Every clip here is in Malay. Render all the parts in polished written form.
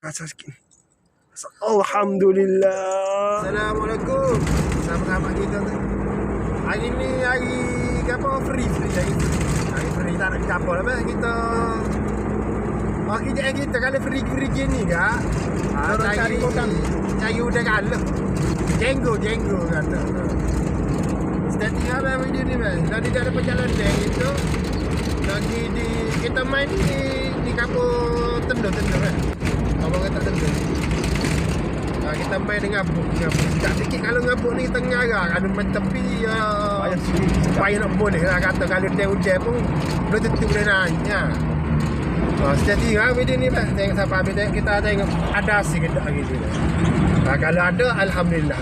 Asal sikit. Alhamdulillah. Assalamualaikum sahabat-sahabat kita tu. Hari ni hari apa free hari free tak nak kapal apa kita. Kerjaan kita kalau free ni kak. Cari udah kalah. Jenggo kata. Starting apa video ni bang? Tadi dah ada perjalanan itu. Lagi di kita main di kampung Tendo kan. Abang kata Tendo. Kita main dengan ngabuk. Tak sikit kalau ngabuk ni kita ngarah kan main tepi payah nak boleh lah kata kalau dia hujan pun belum tentu boleh naik ya. Jadi video ni lah tengok sampai habis kita tengok ada asyik ke tak hari ni. Kalau ada alhamdulillah.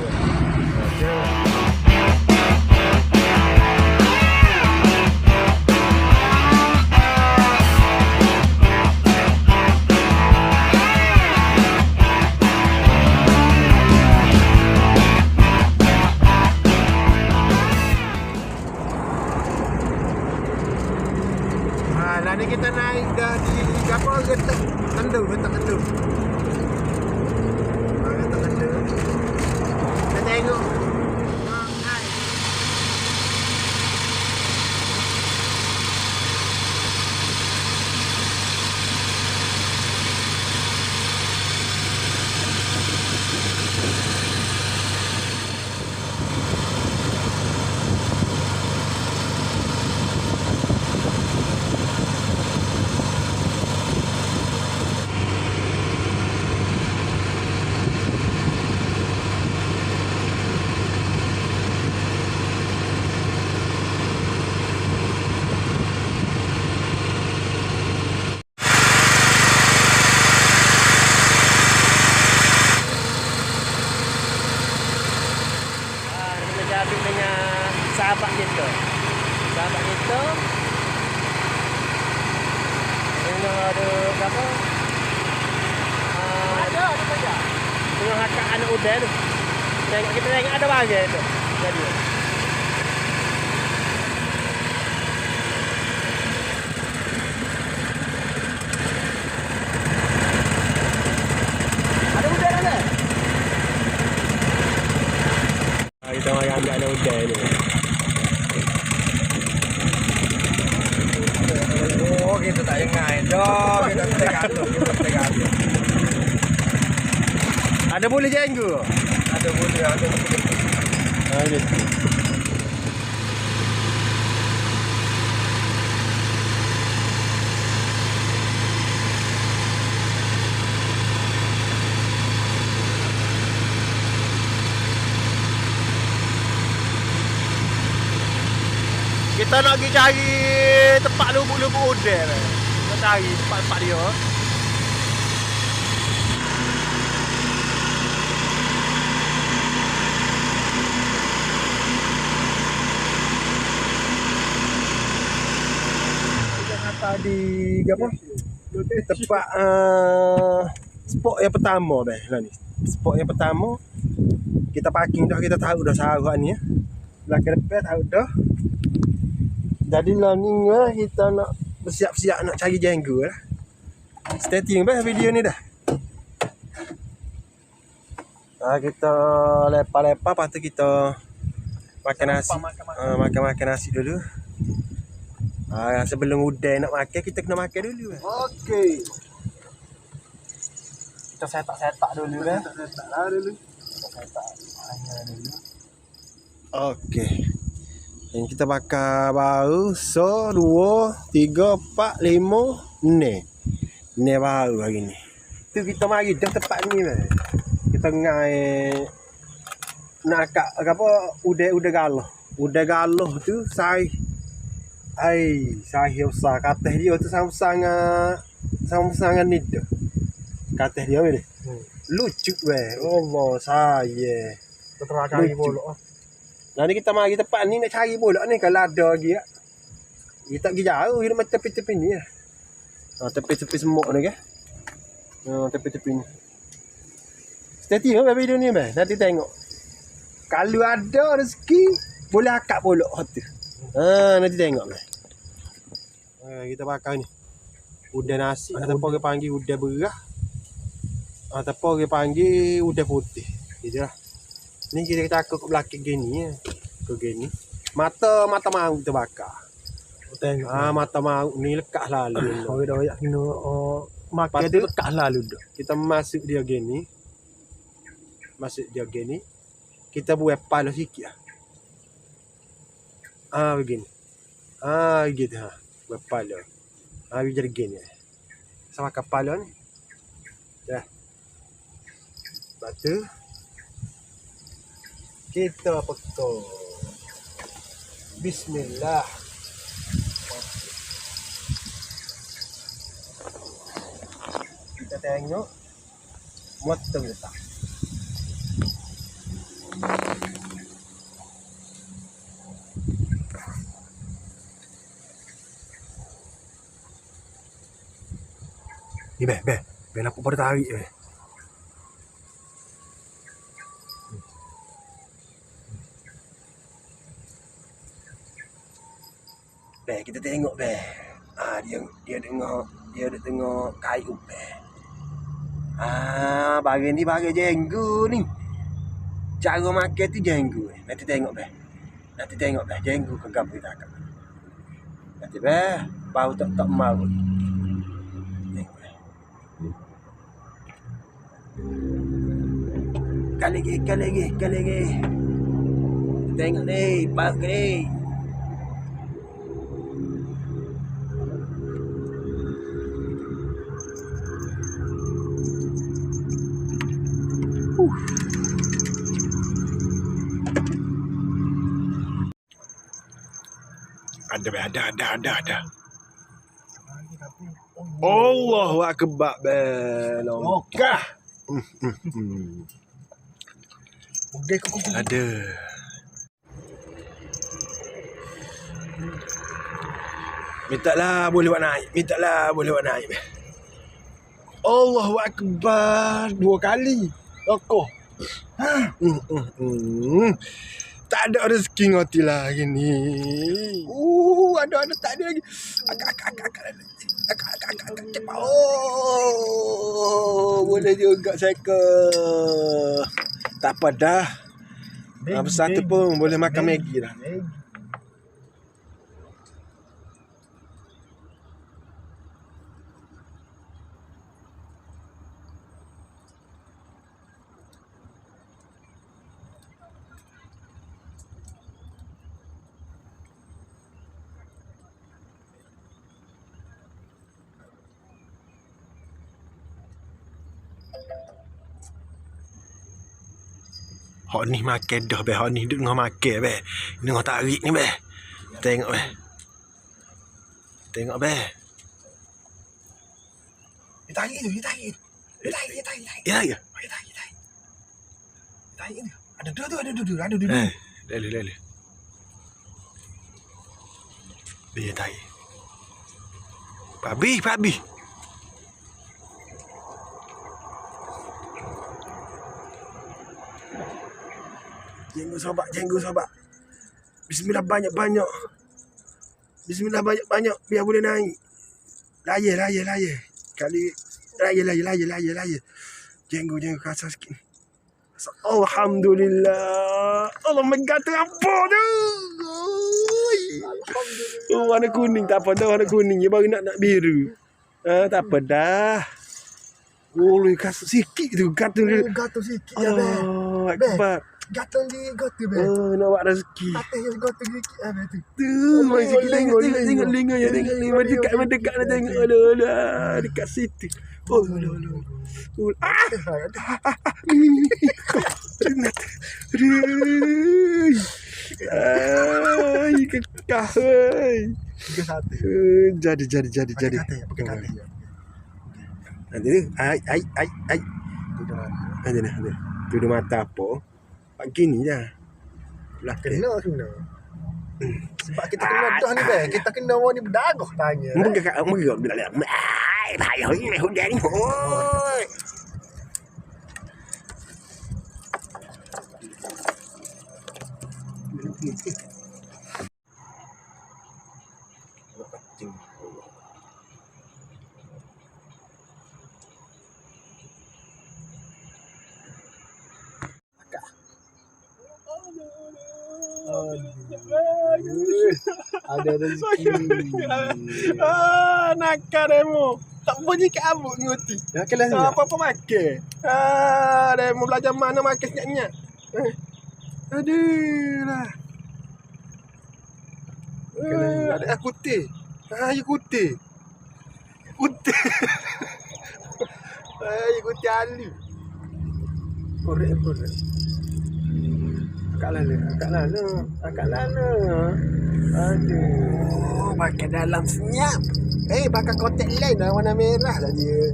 Ni kita naik dah di apa getak Tendo. Getak Tendo. Kita tengok. Dengan sahabat kita dengan ada apa ada saja dengan hakak anak udah tu kita tengok ada bagai tu jadi ada udah ada kita mari ambil anak udah ni. Oh, kita tak ingat. Dah, kita tekan. Ada boleh jenggo? Ada boleh. Ada. Kita nak pergi cari tempat lubuk-lubuk udang. Kita cari tempat-tempat dia. Kita kata di apa? Tempat spot yang pertama beh lah ni. Spot yang pertama kita parking dah, kita tahu dah sarah ni ya. Belakang depan tahu dah. Jadi lah ni kita nak bersiap-siap nak cari jenggo lah. Stay tune bah video ni dah. Kita lepas-lepas lepas tu kita makan nasi. Makan nasi dulu. Sebelum udang nak makan kita kena makan dulu. Okey. Kita setak dulu kan. Setaklah dulu. Setak dulu. Okey. Yang kita bakar baru 1, 2, 3, 4, 5, 6. Ni baru hari ni. Tu kita mari dah tempat ni lah. Kita ngai nak akak apa udah galah. Udah galah tu sai besar katah dia tu sama-sama ni tu. Katah dia ni. Lucu weh. Allah saya. Kita cari bolok. Nah ni kita mari tempat ni nak cari bolak ni kalau ada lagi tak. Kita pergi jauh kita macam tepi-tepi ni lah. Tepi-tepi semua ni kan. Tepi-tepi ni. Stay tune video ni bang. Nanti tengok. Kalau ada rezeki boleh akak bolak tu. Nanti tengok bang. Kita bakar ni. Udang nasi ataupun orang panggil udang berah. Tapi orang panggil udah putih. Gitu lah. Ni kita cakap ke belakang gini ya. Ke gini. Mata mau terbakar. Tengok. Mata mau ni lekat lalu. Orang dah ayak kena makan tu lekat lalu dah. Kita masuk dia gini. Kita buat pala sikit lah. Begini. Gitu ha. Buat pala. Biar jadi gini. Sama kepala ni. Dah. Lepas tu kita potong. Bismillah. Kita tengok motong letak. Ni be aku pada tarik be. Kita tengok be. Dia tengok kayu be. Bagian ni bagian jenggu ni. Cara makan tu jenggu. Nanti tengok be. Jenggu ke gapo kita akak. Nanti be, bau tak mau. Tengok be. Kali lagi. Tengok ni, bau ni. Ada. Allahu akbar be. Longkah. Ada. Minta lah boleh buat naik. Allahu akbar 2 kali. Okoh. Tak ada rezeki ngoti lah hari ni. Ada tak ada lagi. Cepat. Boleh juga cycle. Tak apa dah. Satu pun boleh makan Maggi dah. Hak ni makan dah be. Hak ni duduk dengan makan be. Dengan tarik ni be. Tengok be. Dia tarik tu. Tarik. Ada dua. Lele. Dia tarik. Babi. Jenggu sobat. Bismillah banyak-banyak. Biar boleh naik. Layar. Kali layar. Jenggu kasar sikit. Alhamdulillah. Allah mengata apa tu? Warna kuning tak apa dah. Warna kuning je baru nak biru. Tak apa dah. Kasar sikit tu. Gatul sikit dah be. Akbar. Gatul di gotu be. Nak buat rezeki. Patah yang gotu sikit be tu. Mai sikit tengok linga ya. Mendekat dah tengok. Alah dekat situ. Kekah. Jadi. Ai. Tu mata apa? Pagi ni je. Kena. Sebab kita kena dah ni be. Kita kena orang ni berdarah tanya. Mungkin bila lihat. Bahaya ni hujan ni. Ada rezeki. Nakal demo. Tak bunyi kabut nguti. Ya kelas ni. Apa-apa makan. Demo belajar mana makan senyap-senyap. Aduh lah. Ada kutih. Ya kutih. Kutih. Ya kutih Ali. Korek. Akak lana. Aduh, pakai dalam senyap. Pakai kotak lain dah warna merah lah dia.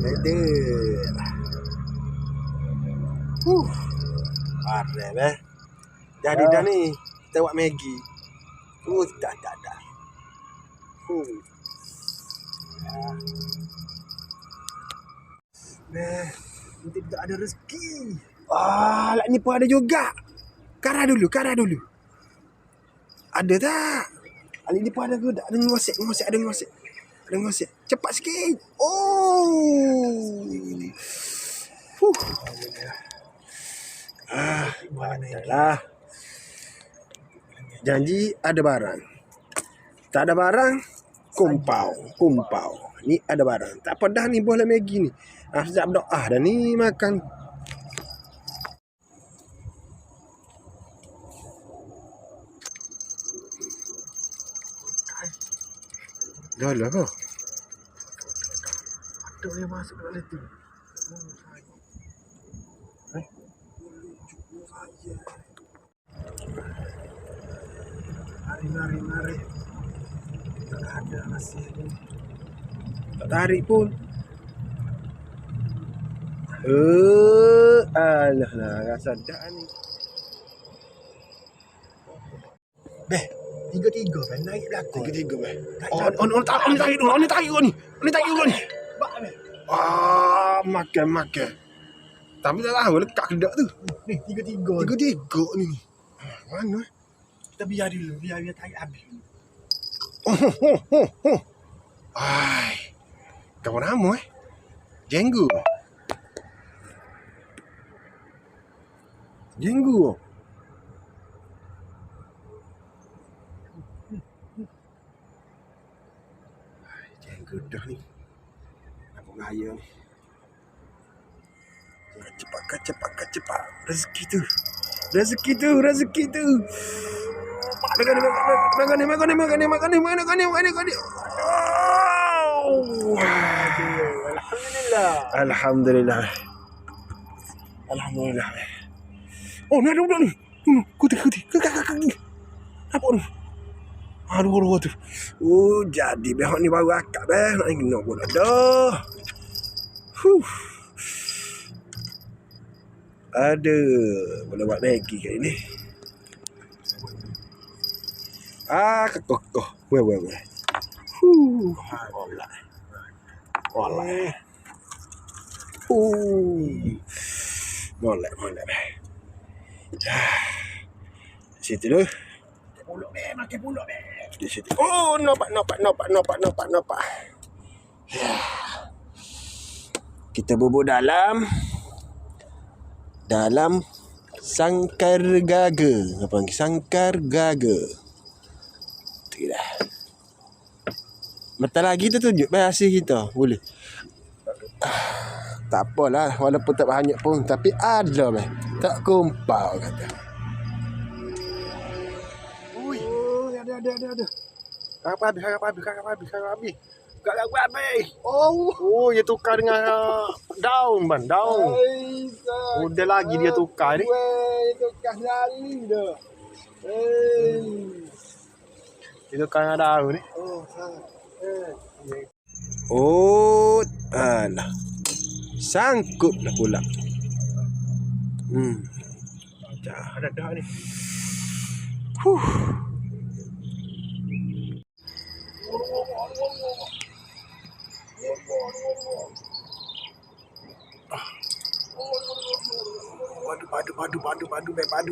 Aduh. Arep Jadi dah ni kita buat Maggi. Dah. Nanti tak ada rezeki. Lah ni pun ada juga. Kara dulu. Ada tak? Ni pun ada ke? Ada ngosek. Cepat sikit. Lah. Janji ada barang. Tak ada barang, kumpau. Ni ada barang. Tak apa dah ni boleh Maggi ni. Sedap doa dah ni makan. Dah lah kau. Ada yang masuk dalam tu. Mari. Tak ada masih ni. Tak tarik pun. Alah lah, rasa dah ni. Tiga-tiga kan naik belakang. Tiga-tiga kan. Ni tarik dulu ni. Makan. Tapi tak tahu lekat kedak tu. Ni tiga-tiga. Tiga-tiga ni. Mana? Kita biar dulu, biar tarik habis. Kau nama Jenggu. Jenggu dah ni. Apa gaya ni? Cepat. Rezeki tu. Makan. Alhamdulillah. Ni ada budak ni. Kuti. Apa ni? Aduh tu. Jadi behok ni baru akak nak kena pula dah. Boleh buat Maggi kat ni. Kekokoh. Weh. Wallah. Molek. Situ dulu. Makan pulak. Di situ. Nampak. Kita bubur dalam sangkar gaga. Apa panggil? Sangkar gaga. Tu dah. Bentar lagi tu tunjuk hasil kita. Boleh. Tak apalah, walaupun tak banyak pun, tapi ada meh. Tak kumpau kata. Ada. Harap habis. Gak lagu habis. Dia tukar dengan daun. Udah lagi dia tukar ni. Tukar lali dah. Dia tukar dengan daun ni. Alah. Sangkut lah pula. Dah ni.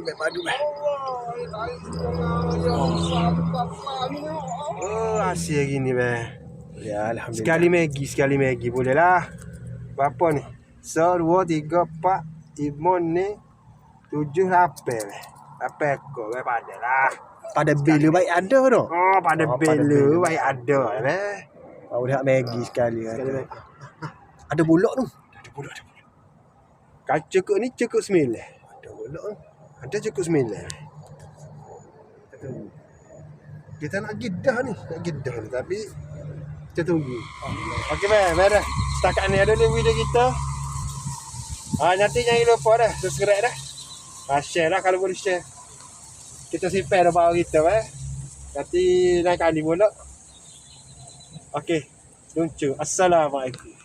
Padu. Asyik gini ya, alhamdulillah. Sekali Maggi boleh lah. Berapa ni? 1, 2, 3, 4, 5 ni 7 8 Apa kau pada lah. Pada bila baik ada tu. Oh, pada pada bela bela. baik ada lah. Kau dah Maggi sekali Sekali ada. baik. Ada bulak tu. Ada budak. Kalau cukup ni cukup 9. Ada bulak tu. Ada cukup 9. Kita nak gidah ni. Nak gidah ni tapi kita tunggu. Okey baik dah. Setakat ni ada ni video kita. Nanti jangan lupa dah subscribe dah. Share lah kalau boleh share. Kita simpan dah bawah kita Nanti lain kali pula. Okey. Luncu. Assalamualaikum.